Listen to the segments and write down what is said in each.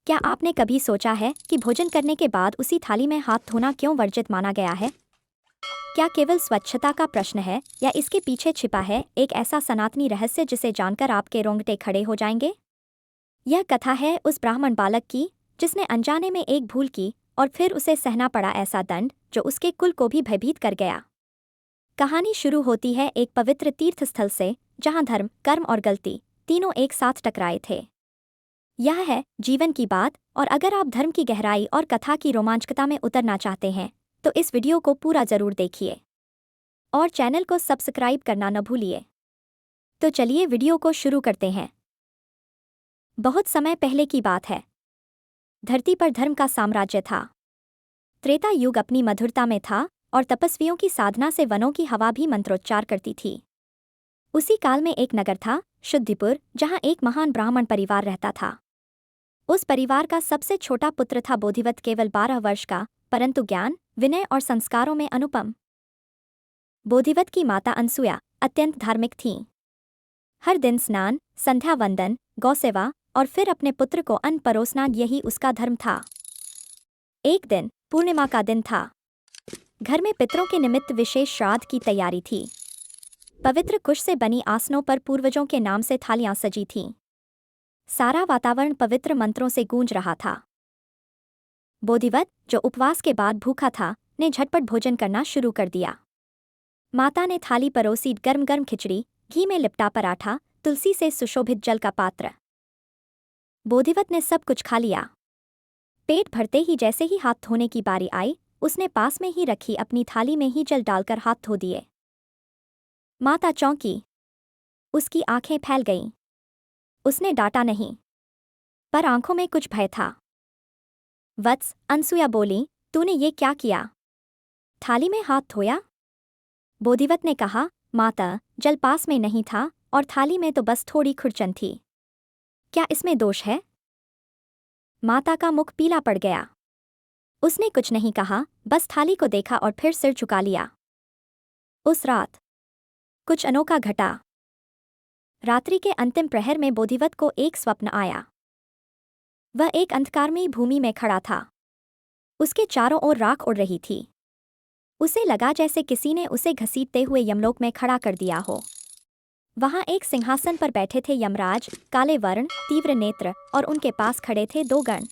क्या आपने कभी सोचा है कि भोजन करने के बाद उसी थाली में हाथ धोना क्यों वर्जित माना गया है? क्या केवल स्वच्छता का प्रश्न है या इसके पीछे छिपा है एक ऐसा सनातनी रहस्य जिसे जानकर आपके रोंगटे खड़े हो जाएंगे? यह कथा है उस ब्राह्मण बालक की जिसने अनजाने में एक भूल की और फिर उसे सहना पड़ा ऐसा दंड जो उसके कुल को भी भयभीत कर गया। कहानी शुरू होती है एक पवित्र तीर्थस्थल से जहां धर्म, कर्म और गलती तीनों एक साथ टकराए थे। यह है जीवन की बात, और अगर आप धर्म की गहराई और कथा की रोमांचकता में उतरना चाहते हैं तो इस वीडियो को पूरा जरूर देखिए और चैनल को सब्सक्राइब करना न भूलिए। तो चलिए वीडियो को शुरू करते हैं। बहुत समय पहले की बात है। धरती पर धर्म का साम्राज्य था। त्रेता युग अपनी मधुरता में था और तपस्वियों की साधना से वनों की हवा भी मंत्रोच्चार करती थी। उसी काल में एक नगर था, शुद्धिपुर, जहां एक महान ब्राह्मण परिवार रहता था। उस परिवार का सबसे छोटा पुत्र था बोधिवत, केवल 12 वर्ष का, परंतु ज्ञान, विनय और संस्कारों में अनुपम। बोधिवत की माता अनसुया अत्यंत धार्मिक थीं। हर दिन स्नान, संध्या वंदन, गौसेवा और फिर अपने पुत्र को अन्न परोसना, यही उसका धर्म था। एक दिन पूर्णिमा का दिन था। घर में पितरों के निमित्त विशेष श्राद्ध की तैयारी थी। पवित्र कुश से बनी आसनों पर पूर्वजों के नाम से थालियां सजी थीं। सारा वातावरण पवित्र मंत्रों से गूंज रहा था। बोधिवत, जो उपवास के बाद भूखा था, ने झटपट भोजन करना शुरू कर दिया। माता ने थाली परोसी, गर्म गर्म खिचड़ी, घी में लिपटा पराठा, तुलसी से सुशोभित जल का पात्र। बोधिवत ने सब कुछ खा लिया। पेट भरते ही जैसे ही हाथ धोने की बारी आई, उसने पास में ही रखी अपनी थाली में ही जल डालकर हाथ धो दिए। माता चौंकी। उसकी आंखें फैल गईं। उसने डांटा नहीं, पर आंखों में कुछ भय था। वत्स, अनसुया बोली, तूने ये क्या किया? थाली में हाथ धोया? बोधिवत ने कहा, माता, जल पास में नहीं था और थाली में तो बस थोड़ी खुरचन थी। क्या इसमें दोष है? माता का मुख पीला पड़ गया। उसने कुछ नहीं कहा, बस थाली को देखा और फिर सिर झुका लिया। उस रात कुछ अनोखा घटा। रात्रि के अंतिम प्रहर में बोधिवत को एक स्वप्न आया। वह एक अंधकारमयी भूमि में खड़ा था। उसके चारों ओर राख उड़ रही थी। उसे लगा जैसे किसी ने उसे घसीटते हुए यमलोक में खड़ा कर दिया हो। वहां एक सिंहासन पर बैठे थे यमराज, काले वर्ण, तीव्र नेत्र, और उनके पास खड़े थे 2 गण।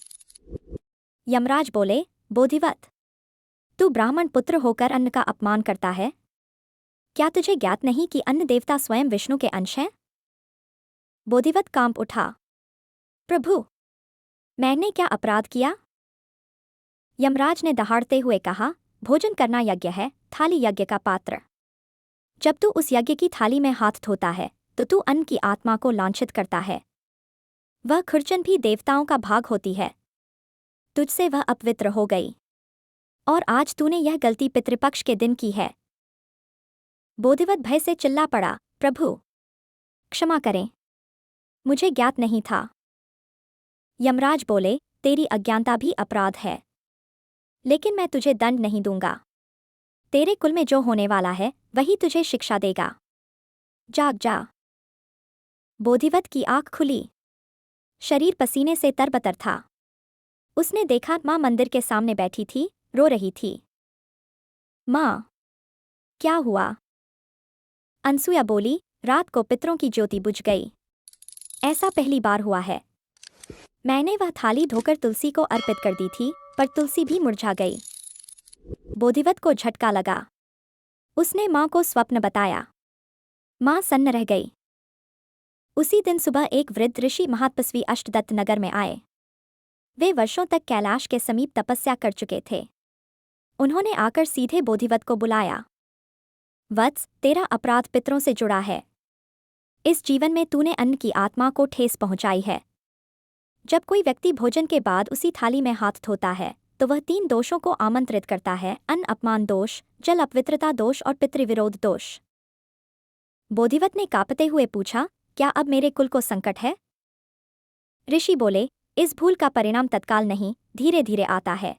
यमराज बोले, बोधिवत, तू ब्राह्मण पुत्र होकर अन्न का अपमान करता है। क्या तुझे ज्ञात नहीं कि अन्न देवता स्वयं विष्णु के अंश हैं? बोधिवत कांप उठा। प्रभु, मैंने क्या अपराध किया? यमराज ने दहाड़ते हुए कहा, भोजन करना यज्ञ है, थाली यज्ञ का पात्र। जब तू उस यज्ञ की थाली में हाथ धोता है तो तू अन्न की आत्मा को लांछित करता है। वह खुरचन भी देवताओं का भाग होती है। तुझसे वह अपवित्र हो गई और आज तूने यह गलती पितृपक्ष के दिन की है। बोधिवत भय से चिल्ला पड़ा, प्रभु, क्षमा करें, मुझे ज्ञात नहीं था। यमराज बोले, तेरी अज्ञानता भी अपराध है, लेकिन मैं तुझे दंड नहीं दूंगा। तेरे कुल में जो होने वाला है वही तुझे शिक्षा देगा। जाग जा। बोधिवत की आंख खुली। शरीर पसीने से तरबतर था। उसने देखा मां मंदिर के सामने बैठी थी, रो रही थी। मां, क्या हुआ? अनसुया बोली, रात को पितरों की ज्योति बुझ गई। ऐसा पहली बार हुआ है। मैंने वह थाली धोकर तुलसी को अर्पित कर दी थी, पर तुलसी भी मुरझा गई। बोधिवत को झटका लगा। उसने मां को स्वप्न बताया। मां सन्न रह गई। उसी दिन सुबह एक वृद्ध ऋषि महातपस्वी अष्टदत्त नगर में आए। वे वर्षों तक कैलाश के समीप तपस्या कर चुके थे। उन्होंने आकर सीधे बोधिवत को बुलाया। वत्स, तेरा अपराध पितरों से जुड़ा है। इस जीवन में तूने अन्न की आत्मा को ठेस पहुंचाई है। जब कोई व्यक्ति भोजन के बाद उसी थाली में हाथ धोता है तो वह 3 दोषों को आमंत्रित करता है: अन्न अपमान दोष, जल अपवित्रता दोष और पितृविरोध दोष। बोधिवत ने कांपते हुए पूछा, क्या अब मेरे कुल को संकट है? ऋषि बोले, इस भूल का परिणाम तत्काल नहीं, धीरे धीरे आता है।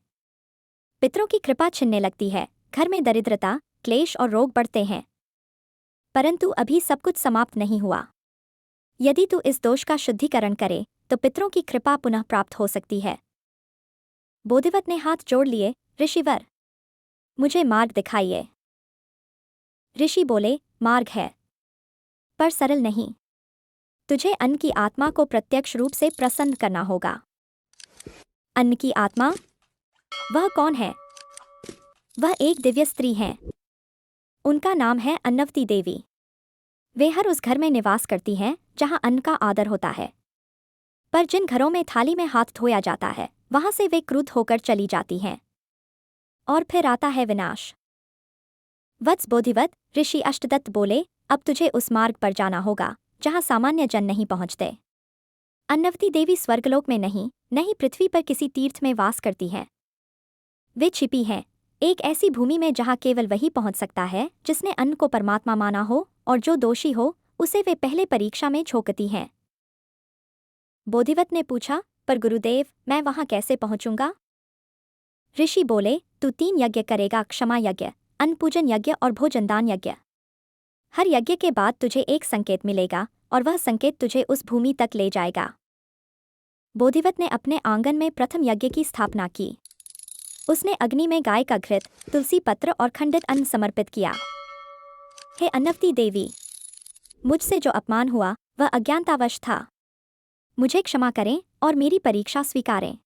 पितरों की कृपा छिनने लगती है, घर में दरिद्रता, क्लेश और रोग बढ़ते हैं। परंतु अभी सब कुछ समाप्त नहीं हुआ। यदि तू इस दोष का शुद्धिकरण करे तो पितरों की कृपा पुनः प्राप्त हो सकती है। बोधिवत ने हाथ जोड़ लिए, ऋषिवर, मुझे मार्ग दिखाइए। ऋषि बोले, मार्ग है, पर सरल नहीं। तुझे अन्न की आत्मा को प्रत्यक्ष रूप से प्रसन्न करना होगा। अन्न की आत्मा? वह कौन है? वह एक दिव्य स्त्री है। उनका नाम है अन्नवती देवी। वे हर उस घर में निवास करती हैं जहां अन्न का आदर होता है। पर जिन घरों में थाली में हाथ धोया जाता है, वहां से वे क्रुद्ध होकर चली जाती हैं। और फिर आता है विनाश। वत्स बोधिवत, ऋषि अष्टदत्त बोले, अब तुझे उस मार्ग पर जाना होगा जहां सामान्य जन नहीं पहुंचते। अन्नवती देवी स्वर्गलोक में नहीं पृथ्वी पर किसी तीर्थ में वास करती हैं। वे छिपी हैं, एक ऐसी भूमि में जहां केवल वही पहुंच सकता है जिसने अन्न को परमात्मा माना हो, और जो दोषी हो उसे वे पहले परीक्षा में झोंकती हैं। बोधिवत ने पूछा, पर गुरुदेव, मैं वहां कैसे पहुंचूंगा? ऋषि बोले, तू 3 यज्ञ करेगा, क्षमा यज्ञ, अन्न पूजन यज्ञ और भोजनदान यज्ञ। हर यज्ञ के बाद तुझे एक संकेत मिलेगा और वह संकेत तुझे उस भूमि तक ले जाएगा। बोधिवत ने अपने आंगन में प्रथम यज्ञ की स्थापना की। उसने अग्नि में गाय का घृत, तुलसी पत्र और खंडित अन्न समर्पित किया। हे अन्नवती देवी, मुझसे जो अपमान हुआ वह अज्ञानतावश था। मुझे क्षमा करें और मेरी परीक्षा स्वीकारें।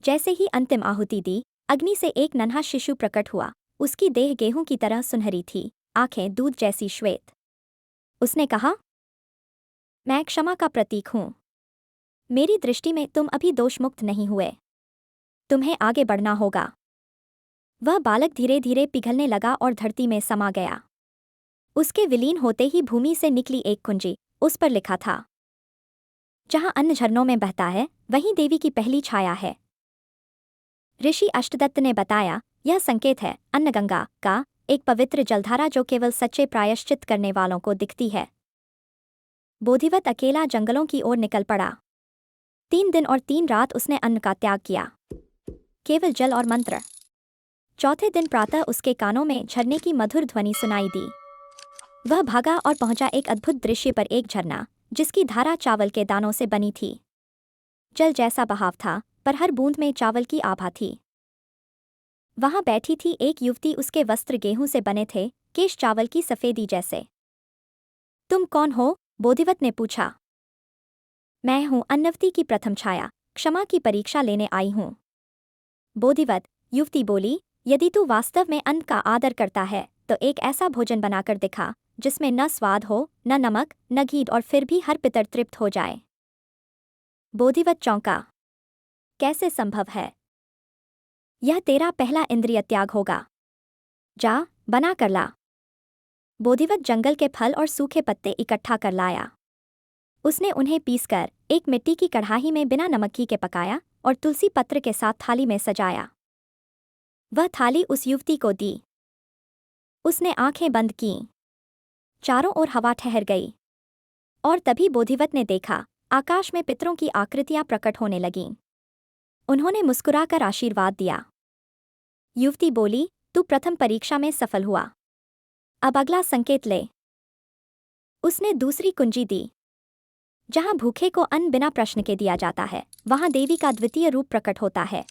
जैसे ही अंतिम आहुति दी, अग्नि से एक नन्हा शिशु प्रकट हुआ। उसकी देह गेहूं की तरह सुनहरी थी, आंखें दूध जैसी श्वेत। उसने कहा, मैं क्षमा का प्रतीक हूं। मेरी दृष्टि में तुम अभी दोषमुक्त नहीं हुए। तुम्हें आगे बढ़ना होगा। वह बालक धीरे धीरे पिघलने लगा और धरती में समा गया। उसके विलीन होते ही भूमि से निकली एक कुंजी, उस पर लिखा था, जहां अन्न झरनों में बहता है वहीं देवी की पहली छाया है। ऋषि अष्टदत्त ने बताया, यह संकेत है अन्नगंगा का, एक पवित्र जलधारा जो केवल सच्चे प्रायश्चित करने वालों को दिखती है। बोधिवत अकेला जंगलों की ओर निकल पड़ा। 3 दिन और 3 रात उसने अन्न का त्याग किया, केवल जल और मंत्र। चौथे दिन प्रातः उसके कानों में झरने की मधुर ध्वनि सुनाई दी। वह भागा और पहुंचा एक अद्भुत दृश्य पर, एक झरना जिसकी धारा चावल के दानों से बनी थी। जल जैसा बहाव था, पर हर बूंद में चावल की आभा थी। वहां बैठी थी एक युवती, उसके वस्त्र गेहूं से बने थे, केश चावल की सफेदी जैसे। तुम कौन हो? बोधिवत ने पूछा। मैं हूं अन्नवती की प्रथम छाया, क्षमा की परीक्षा लेने आई हूं। बोधिवत, युवती बोली, यदि तू वास्तव में अन्न का आदर करता है तो एक ऐसा भोजन बनाकर दिखा जिसमें न स्वाद हो, न नमक, न घी, और फिर भी हर पितर तृप्त हो जाए। बोधिवत चौंका। कैसे संभव है? यह तेरा पहला इंद्रिय त्याग होगा। जा, बना कर ला। बोधिवत जंगल के फल और सूखे पत्ते इकट्ठा कर लाया। उसने उन्हें पीसकर एक मिट्टी की कढ़ाई में बिना नमक के पकाया और तुलसी पत्र के साथ थाली में सजाया। वह थाली उस युवती को दी। उसने आंखें बंद कीं। चारों ओर हवा ठहर गई। और तभी बोधिवत ने देखा, आकाश में पितरों की आकृतियां प्रकट होने लगीं। उन्होंने मुस्कुराकर आशीर्वाद दिया। युवती बोली, तू प्रथम परीक्षा में सफल हुआ। अब अगला संकेत ले। उसने दूसरी कुंजी दी। जहां भूखे को अन्न बिना प्रश्न के दिया जाता है, वहां देवी का द्वितीय रूप प्रकट होता है।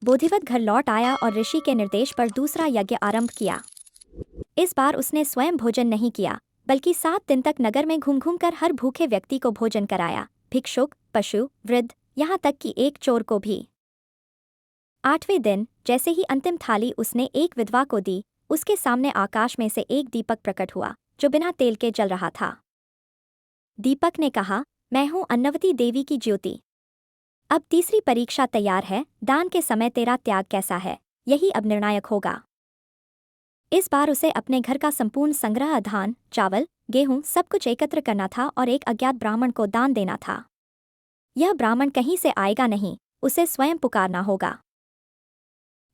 बोधिवत घर लौट आया और ऋषि के निर्देश पर दूसरा यज्ञ आरंभ किया। इस बार उसने स्वयं भोजन नहीं किया, बल्कि 7 दिन तक नगर में घूम घूम कर हर भूखे व्यक्ति को भोजन कराया, भिक्षुक, पशु, वृद्ध, यहाँ तक कि एक चोर को भी। 8वें दिन जैसे ही अंतिम थाली उसने एक विधवा को दी, उसके सामने आकाश में से एक दीपक प्रकट हुआ जो बिना तेल के जल रहा था। दीपक ने कहा, मैं हूं अन्नवती देवी की ज्योति। अब तीसरी परीक्षा तैयार है, दान के समय तेरा त्याग कैसा है, यही अब निर्णायक होगा। इस बार उसे अपने घर का संपूर्ण संग्रह, धान, चावल, गेहूं, सब कुछ एकत्र करना था और एक अज्ञात ब्राह्मण को दान देना था। यह ब्राह्मण कहीं से आएगा नहीं, उसे स्वयं पुकारना होगा।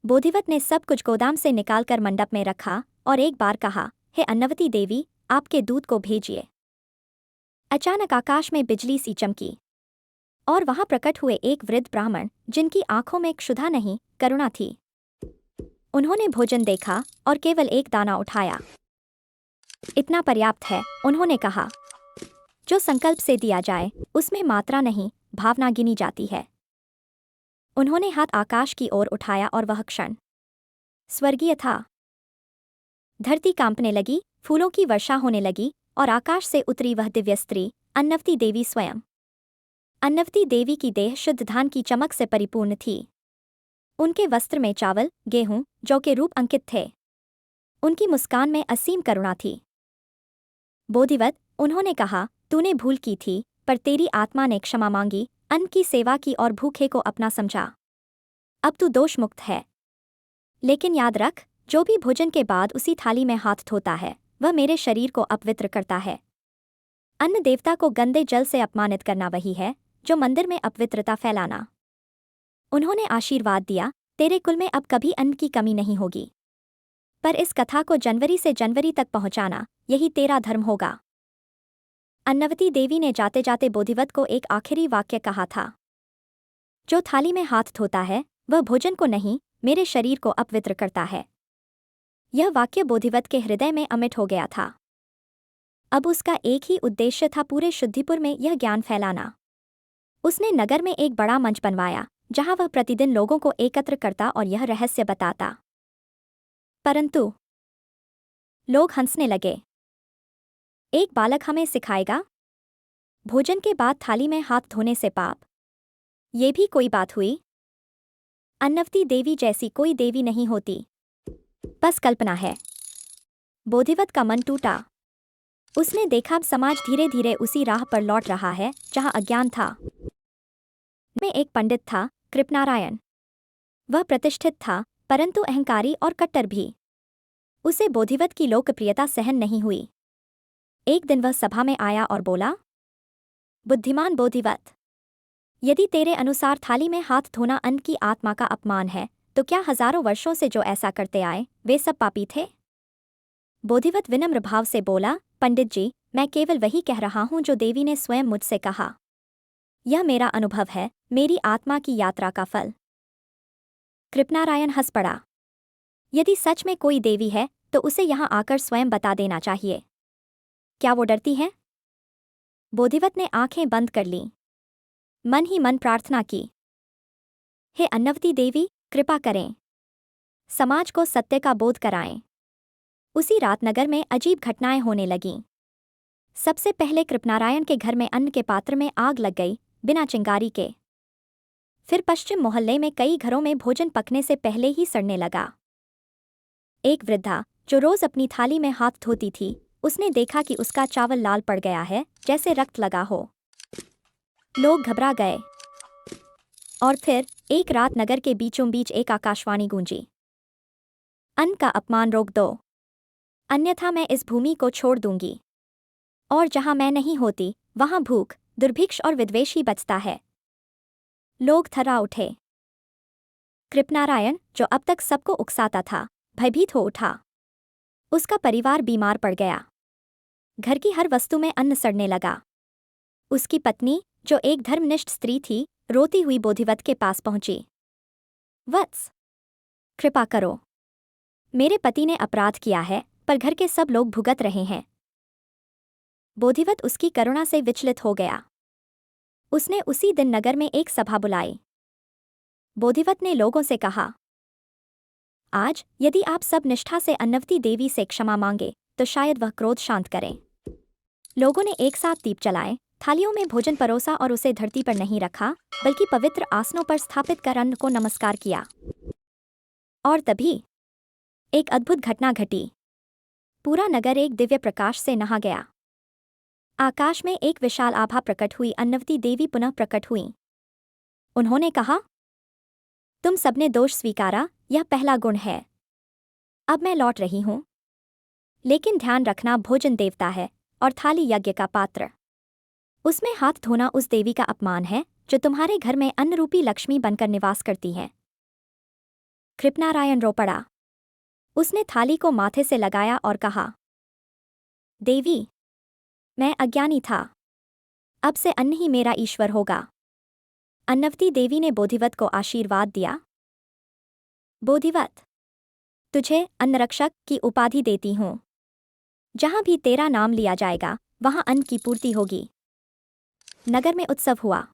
बोधिवत ने सब कुछ गोदाम से निकालकर मंडप में रखा और एक बार कहा, हे अन्नवती देवी, आपके दूत को भेजिए। अचानक आकाश में बिजली सी चमकी और वहां प्रकट हुए एक वृद्ध ब्राह्मण, जिनकी आंखों में क्षुधा नहीं, करुणा थी। उन्होंने भोजन देखा और केवल एक दाना उठाया। इतना पर्याप्त है, उन्होंने कहा। जो संकल्प से दिया जाए उसमें मात्रा नहीं भावना गिनी जाती है। उन्होंने हाथ आकाश की ओर उठाया और वह क्षण स्वर्गीय था। धरती कांपने लगी, फूलों की वर्षा होने लगी और आकाश से उतरी वह दिव्य स्त्री अन्नवती देवी स्वयं। अन्नवती देवी की देह शुद्ध धान की चमक से परिपूर्ण थी। उनके वस्त्र में चावल, गेहूं, जौ के रूप अंकित थे। उनकी मुस्कान में असीम करुणा थी। बोधिवत, उन्होंने कहा, तूने भूल की थी, पर तेरी आत्मा ने क्षमा मांगी, अन्न की सेवा की और भूखे को अपना समझा। अब तू दोष मुक्त है। लेकिन याद रख, जो भी भोजन के बाद उसी थाली में हाथ धोता है, वह मेरे शरीर को अपवित्र करता है। अन्न देवता को गंदे जल से अपमानित करना वही है, जो मंदिर में अपवित्रता फैलाना। उन्होंने आशीर्वाद दिया, तेरे कुल में अब कभी अन्न की कमी नहीं होगी। पर इस कथा को जनवरी से जनवरी तक पहुंचाना, यही तेरा धर्म होगा। अन्नवती देवी ने जाते जाते बोधिवत को एक आखिरी वाक्य कहा था। जो थाली में हाथ धोता है, वह भोजन को नहीं, मेरे शरीर को अपवित्र करता है। यह वाक्य बोधिवत के हृदय में अमिट हो गया था। अब उसका एक ही उद्देश्य था, पूरे शुद्धिपुर में यह ज्ञान फैलाना। उसने नगर में एक बड़ा मंच बनवाया, जहां वह प्रतिदिन लोगों को एकत्र करता और यह रहस्य बताता। परंतु लोग हंसने लगे। एक बालक हमें सिखाएगा? भोजन के बाद थाली में हाथ धोने से पाप? ये भी कोई बात हुई? अन्नवती देवी जैसी कोई देवी नहीं होती, बस कल्पना है। बोधिवत का मन टूटा। उसने देखा समाज धीरे धीरे उसी राह पर लौट रहा है जहां अज्ञान था। में एक पंडित था, कृपनारायण। वह प्रतिष्ठित था, परंतु अहंकारी और कट्टर भी। उसे बोधिवत की लोकप्रियता सहन नहीं हुई। एक दिन वह सभा में आया और बोला, बुद्धिमान बोधिवत, यदि तेरे अनुसार थाली में हाथ धोना अन्न की आत्मा का अपमान है, तो क्या हजारों वर्षों से जो ऐसा करते आए, वे सब पापी थे? बोधिवत विनम्र भाव से बोला, पंडित जी, मैं केवल वही कह रहा हूं जो देवी ने स्वयं मुझसे कहा। यह मेरा अनुभव है, मेरी आत्मा की यात्रा का फल। कृपनारायण हंस पड़ा। यदि सच में कोई देवी है, तो उसे यहां आकर स्वयं बता देना चाहिए। क्या वो डरती है? बोधिवत ने आंखें बंद कर लीं। मन ही मन प्रार्थना की, हे अन्नवती देवी, कृपा करें। समाज को सत्य का बोध कराएं। उसी रात नगर में अजीब घटनाएं होने लगीं। सबसे पहले कृपनारायण के घर में अन्न के पात्र में आग लग गई, बिना चिंगारी के। फिर पश्चिम मोहल्ले में कई घरों में भोजन पकने से पहले ही सड़ने लगा। एक वृद्धा, जो रोज अपनी थाली में हाथ धोती थी, उसने देखा कि उसका चावल लाल पड़ गया है, जैसे रक्त लगा हो। लोग घबरा गए। और फिर एक रात नगर के बीचों बीच एक आकाशवाणी गूंजी, अन्न का अपमान रोक दो, अन्यथा मैं इस भूमि को छोड़ दूंगी। और जहां मैं नहीं होती, वहां भूख, दुर्भिक्ष और विद्वेष ही बचता है। लोग थर्रा उठे। कृपनारायण, जो अब तक सबको उकसाता था, भयभीत हो उठा। उसका परिवार बीमार पड़ गया। घर की हर वस्तु में अन्न सड़ने लगा। उसकी पत्नी, जो एक धर्मनिष्ठ स्त्री थी, रोती हुई बोधिवत के पास पहुंची। वत्स, कृपा करो। मेरे पति ने अपराध किया है, पर घर के सब लोग भुगत रहे हैं। बोधिवत उसकी करुणा से विचलित हो गया। उसने उसी दिन नगर में एक सभा बुलाई। बोधिवत ने लोगों से कहा, आज यदि आप सब निष्ठा से अन्नवती देवी से क्षमा मांगे, तो शायद वह क्रोध शांत करें। लोगों ने एक साथ दीप जलाए, थालियों में भोजन परोसा और उसे धरती पर नहीं रखा, बल्कि पवित्र आसनों पर स्थापित कर अन्न को नमस्कार किया। और तभी एक अद्भुत घटना घटी। पूरा नगर एक दिव्य प्रकाश से नहा गया। आकाश में एक विशाल आभा प्रकट हुई। अन्नवती देवी पुनः प्रकट हुईं। उन्होंने कहा, तुम सबने दोष स्वीकारा, यह पहला गुण है। अब मैं लौट रही हूं। लेकिन ध्यान रखना, भोजन देवता है और थाली यज्ञ का पात्र। उसमें हाथ धोना उस देवी का अपमान है, जो तुम्हारे घर में अन्न रूपी लक्ष्मी बनकर निवास करती है। कृपनारायण रो पड़ा। उसने थाली को माथे से लगाया और कहा, देवी, मैं अज्ञानी था। अब से अन्न ही मेरा ईश्वर होगा। अन्नवती देवी ने बोधिवत को आशीर्वाद दिया। बोधिवत, तुझे अन्नरक्षक की उपाधि देती हूँ। जहां भी तेरा नाम लिया जाएगा, वहां अन्न की पूर्ति होगी। नगर में उत्सव हुआ।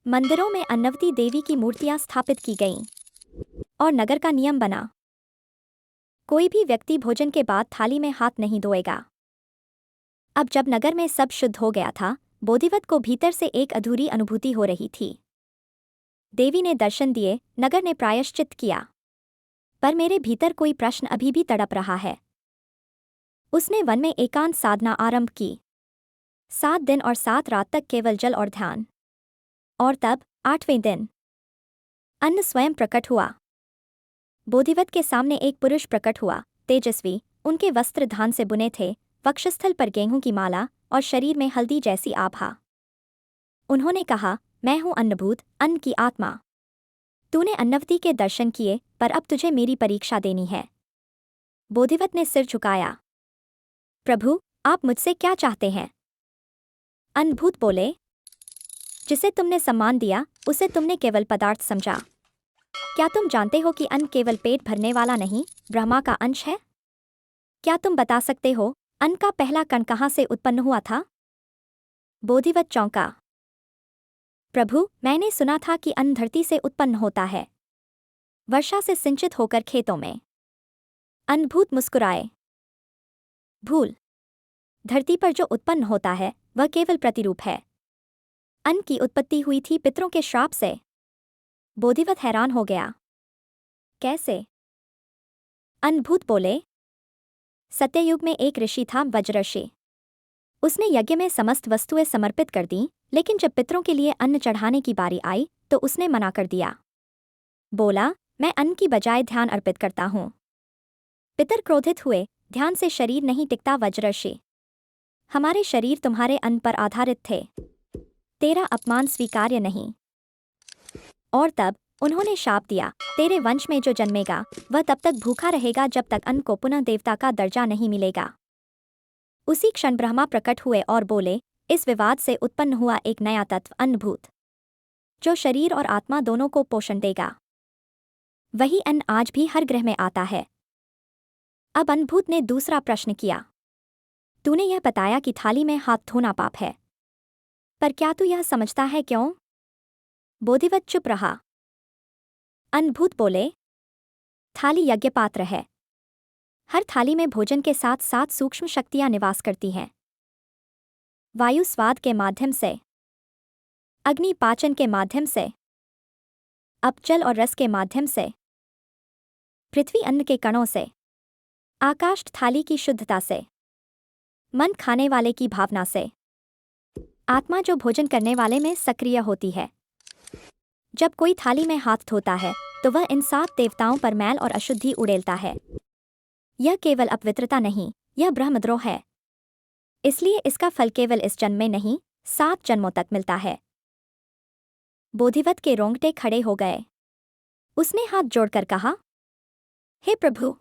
मंदिरों में अन्नवती देवी की मूर्तियां स्थापित की गईं और नगर का नियम बना, कोई भी व्यक्ति भोजन के बाद थाली में हाथ नहीं धोएगा। अब जब नगर में सब शुद्ध हो गया था, बोधिवत को भीतर से एक अधूरी अनुभूति हो रही थी। देवी ने दर्शन दिए, नगर ने प्रायश्चित किया, पर मेरे भीतर कोई प्रश्न अभी भी तड़प रहा है। उसने वन में एकांत साधना आरंभ की। 7 दिन और 7 रात तक केवल जल और ध्यान। और तब 8वें दिन अन्न स्वयं प्रकट हुआ। बोधिवत के सामने एक पुरुष प्रकट हुआ, तेजस्वी। उनके वस्त्र धान से बुने थे, वक्षस्थल पर गेहूं की माला और शरीर में हल्दी जैसी आभा। उन्होंने कहा, मैं हूं अन्नभूत, अन्न की आत्मा। तूने अन्नवती के दर्शन किए, पर अब तुझे मेरी परीक्षा देनी है। बोधिवत ने सिर झुकाया। प्रभु, आप मुझसे क्या चाहते हैं? अन्नभूत बोले, जिसे तुमने सम्मान दिया, उसे तुमने केवल पदार्थ समझा। क्या तुम जानते हो कि अन्न केवल पेट भरने वाला नहीं, ब्रह्मा का अंश है? क्या तुम बता सकते हो, अन्न का पहला कण कहाँ से उत्पन्न हुआ था? बोधिवत चौंका। प्रभु, मैंने सुना था कि अन्न धरती से उत्पन्न होता है, वर्षा से सिंचित होकर खेतों में। अन्नभूत मुस्कुराए। भूल। धरती पर जो उत्पन्न होता है, वह केवल प्रतिरूप है। अन्न की उत्पत्ति हुई थी पितरों के श्राप से। बोधिवत हैरान हो गया। कैसे? अन्नभूत बोले, सत्ययुग में एक ऋषि था, वज्रऋषि। उसने यज्ञ में समस्त वस्तुएं समर्पित कर दी, लेकिन जब पितरों के लिए अन्न चढ़ाने की बारी आई, तो उसने मना कर दिया। बोला, मैं अन्न की बजाय ध्यान अर्पित करता हूं। पितर क्रोधित हुए, ध्यान से शरीर नहीं टिकता वज्रऋषि। हमारे शरीर तुम्हारे अन्न पर आधारित थे, तेरा अपमान स्वीकार्य नहीं। और तब उन्होंने शाप दिया, तेरे वंश में जो जन्मेगा, वह तब तक भूखा रहेगा जब तक अन्न को पुनः देवता का दर्जा नहीं मिलेगा। उसी क्षण ब्रह्मा प्रकट हुए और बोले, इस विवाद से उत्पन्न हुआ एक नया तत्व अन्नभूत, जो शरीर और आत्मा दोनों को पोषण देगा। वही अन्न आज भी हर ग्रह में आता है। अब अन्नभूत ने दूसरा प्रश्न किया, तूने यह बताया कि थाली में हाथ धोना पाप है, पर क्या तू यह समझता है क्यों? बोधिवत चुप रहा। अन्नभूत बोले, थाली यज्ञ पात्र है। हर थाली में भोजन के साथ 7 सूक्ष्म शक्तियां निवास करती हैं। वायु स्वाद के माध्यम से, अग्नि पाचन के माध्यम से, अप जल और रस के माध्यम से, पृथ्वी अन्न के कणों से, आकाश थाली की शुद्धता से, मन खाने वाले की भावना से, आत्मा जो भोजन करने वाले में सक्रिय होती है। जब कोई थाली में हाथ धोता है, तो वह इन 7 देवताओं पर मैल और अशुद्धि उड़ेलता है। यह केवल अपवित्रता नहीं, यह ब्रह्मद्रोह है। इसलिए इसका फल केवल इस जन्म में नहीं, 7 जन्मों तक मिलता है। बोधिवत के रोंगटे खड़े हो गए। उसने हाथ जोड़कर कहा, हे प्रभु,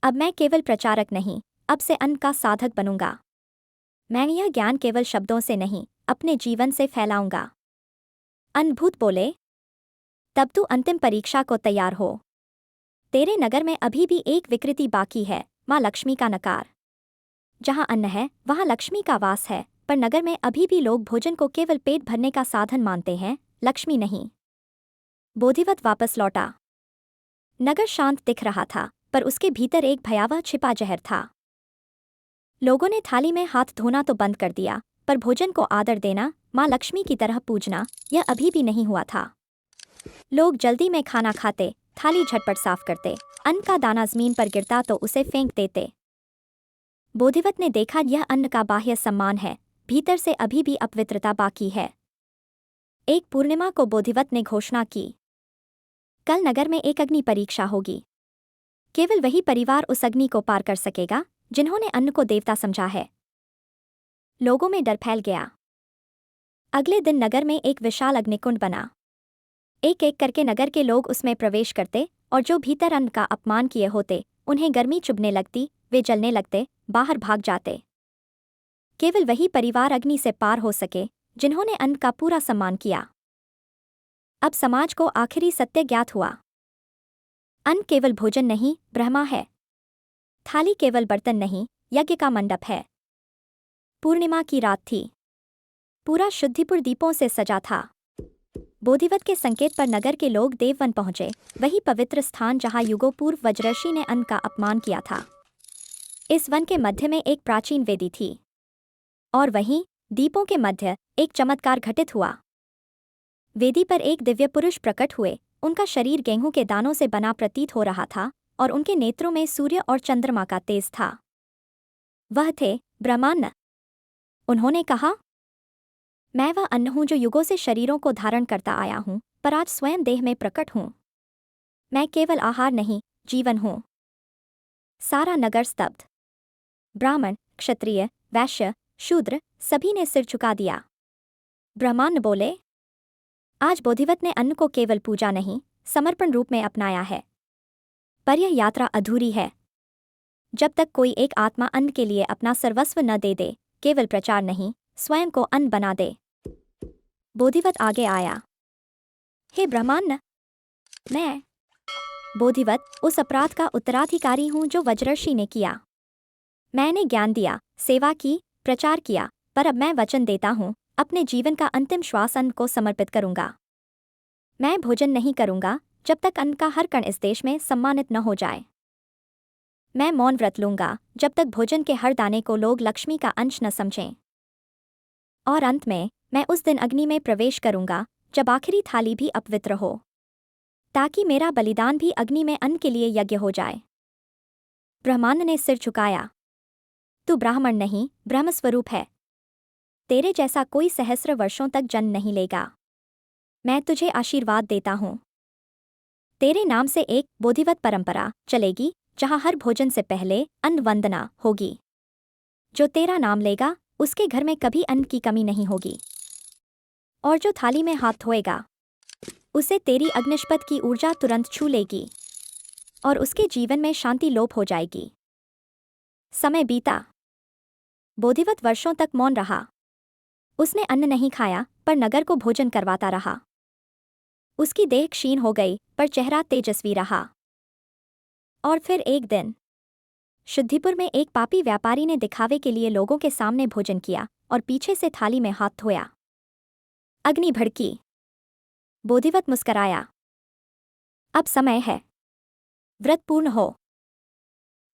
अब मैं केवल प्रचारक नहीं, अब से अन्न का साधक बनूंगा। मैं यह ज्ञान केवल शब्दों से नहीं, अपने जीवन से फैलाऊंगा। अन्नभूत बोले, तब तू अंतिम परीक्षा को तैयार हो। तेरे नगर में अभी भी एक विकृति बाकी है, माँ लक्ष्मी का नकार। जहां अन्न है, वहां लक्ष्मी का वास है, पर नगर में अभी भी लोग भोजन को केवल पेट भरने का साधन मानते हैं, लक्ष्मी नहीं। बोधिवत वापस लौटा। नगर शांत दिख रहा था, पर उसके भीतर एक भयावह छिपा जहर था। लोगों ने थाली में हाथ धोना तो बंद कर दिया, पर भोजन को आदर देना, माँ लक्ष्मी की तरह पूजना, यह अभी भी नहीं हुआ था। लोग जल्दी में खाना खाते, थाली झटपट साफ करते, अन्न का दाना जमीन पर गिरता तो उसे फेंक देते। बोधिवत ने देखा, यह अन्न का बाह्य सम्मान है, भीतर से अभी भी अपवित्रता बाकी है। एक पूर्णिमा को बोधिवत ने घोषणा की, कल नगर में एक अग्नि परीक्षा होगी। केवल वही परिवार उस अग्नि को पार कर सकेगा, जिन्होंने अन्न को देवता समझा है। लोगों में डर फैल गया। अगले दिन नगर में एक विशाल अग्निकुंड बना। एक एक करके नगर के लोग उसमें प्रवेश करते, और जो भीतर अन्न का अपमान किए होते, उन्हें गर्मी चुभने लगती, वे जलने लगते, बाहर भाग जाते। केवल वही परिवार अग्नि से पार हो सके, जिन्होंने अन्न का पूरा सम्मान किया। अब समाज को आखिरी सत्य ज्ञात हुआ। अन्न केवल भोजन नहीं, ब्रह्मा है। थाली केवल बर्तन नहीं, यज्ञ का मंडप है। पूर्णिमा की रात थी। पूरा शुद्धिपुर दीपों से सजा था। बोधिवत के संकेत पर नगर के लोग देववन पहुंचे, वही पवित्र स्थान जहां युगों पूर्व वज्रर्षि ने अन्न का अपमान किया था। इस वन के मध्य में एक प्राचीन वेदी थी और वहीं दीपों के मध्य एक चमत्कार घटित हुआ। वेदी पर एक दिव्य पुरुष प्रकट हुए। उनका शरीर गेहूं के दानों से बना प्रतीत हो रहा था और उनके नेत्रों में सूर्य और चंद्रमा का तेज था। वह थे ब्रह्मांड। उन्होंने कहा, मैं वह अन्न हूं जो युगों से शरीरों को धारण करता आया हूं, पर आज स्वयं देह में प्रकट हूं। मैं केवल आहार नहीं, जीवन हूं। सारा नगर स्तब्ध। ब्राह्मण, क्षत्रिय, वैश्य, शूद्र सभी ने सिर झुका दिया। ब्रह्मांड बोले, आज बोधिवत ने अन्न को केवल पूजा नहीं, समर्पण रूप में अपनाया है। पर यह यात्रा अधूरी है। जब तक कोई एक आत्मा अन्न के लिए अपना सर्वस्व न दे दे, केवल प्रचार नहीं, स्वयं को अन्न बना दे। बोधिवत आगे आया। हे ब्रह्मांड, मैं बोधिवत उस अपराध का उत्तराधिकारी हूं जो वज्रर्षि ने किया। मैंने ज्ञान दिया, सेवा की, प्रचार किया, पर अब मैं वचन देता हूं, अपने जीवन का अंतिम श्वास अन्न को समर्पित करूंगा। मैं भोजन नहीं करूंगा जब तक अन्न का हर कण इस देश में सम्मानित न हो जाए। मैं मौन व्रत लूंगा जब तक भोजन के हर दाने को लोग लक्ष्मी का अंश न समझें। और अंत में मैं उस दिन अग्नि में प्रवेश करूंगा जब आखिरी थाली भी अपवित्र हो, ताकि मेरा बलिदान भी अग्नि में अन्न के लिए यज्ञ हो जाए। ब्रह्मांड ने सिर झुकाया। तू ब्राह्मण नहीं, ब्रह्मस्वरूप है। तेरे जैसा कोई सहस्र वर्षों तक जन्म नहीं लेगा। मैं तुझे आशीर्वाद देता हूं। तेरे नाम से एक बोधिवत परंपरा चलेगी जहां हर भोजन से पहले अन्न वंदना होगी। जो तेरा नाम लेगा उसके घर में कभी अन्न की कमी नहीं होगी। और जो थाली में हाथ धोएगा उसे तेरी अग्निष्पद की ऊर्जा तुरंत छू लेगी और उसके जीवन में शांति लोप हो जाएगी। समय बीता। बोधिवत वर्षों तक मौन रहा। उसने अन्न नहीं खाया पर नगर को भोजन करवाता रहा। उसकी देह क्षीण हो गई पर चेहरा तेजस्वी रहा। और फिर एक दिन शुद्धिपुर में एक पापी व्यापारी ने दिखावे के लिए लोगों के सामने भोजन किया और पीछे से थाली में हाथ धोया। अग्नि भड़की। बोधिवत मुस्कराया। अब समय है, व्रत पूर्ण हो।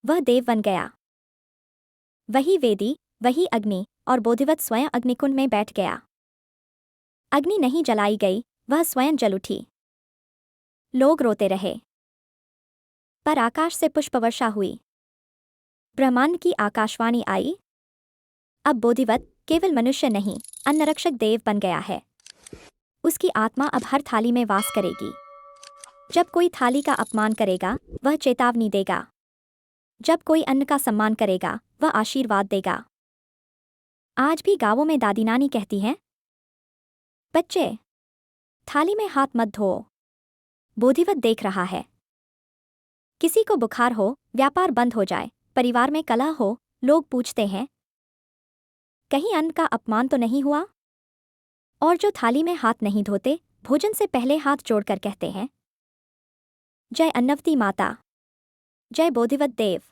वह देव बन गया। वही वेदी, वही अग्नि और बोधिवत स्वयं अग्निकुंड में बैठ गया। अग्नि नहीं जलाई गई, वह स्वयं जल उठी। लोग रोते रहे पर आकाश से पुष्पवर्षा हुई। ब्रह्मांड की आकाशवाणी आई, अब बोधिवत केवल मनुष्य नहीं, अन्नरक्षक देव बन गया है। उसकी आत्मा अब हर थाली में वास करेगी। जब कोई थाली का अपमान करेगा वह चेतावनी देगा। जब कोई अन्न का सम्मान करेगा वह आशीर्वाद देगा। आज भी गांवों में दादी नानी कहती हैं, बच्चे थाली में हाथ मत धो। बोधिवत देख रहा है। किसी को बुखार हो, व्यापार बंद हो जाए, परिवार में कलह हो, लोग पूछते हैं, कहीं अन्न का अपमान तो नहीं हुआ? और जो थाली में हाथ नहीं धोते, भोजन से पहले हाथ जोड़कर कहते हैं, जय अन्नवती माता, जय बोधिवत देव।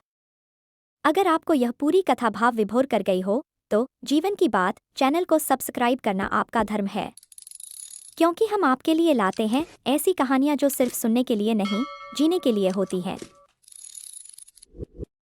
अगर आपको यह पूरी कथा भाव विभोर कर गई हो तो जीवन की बात चैनल को सब्सक्राइब करना आपका धर्म है, क्योंकि हम आपके लिए लाते हैं ऐसी कहानियां जो सिर्फ सुनने के लिए नहीं, जीने के लिए होती हैं।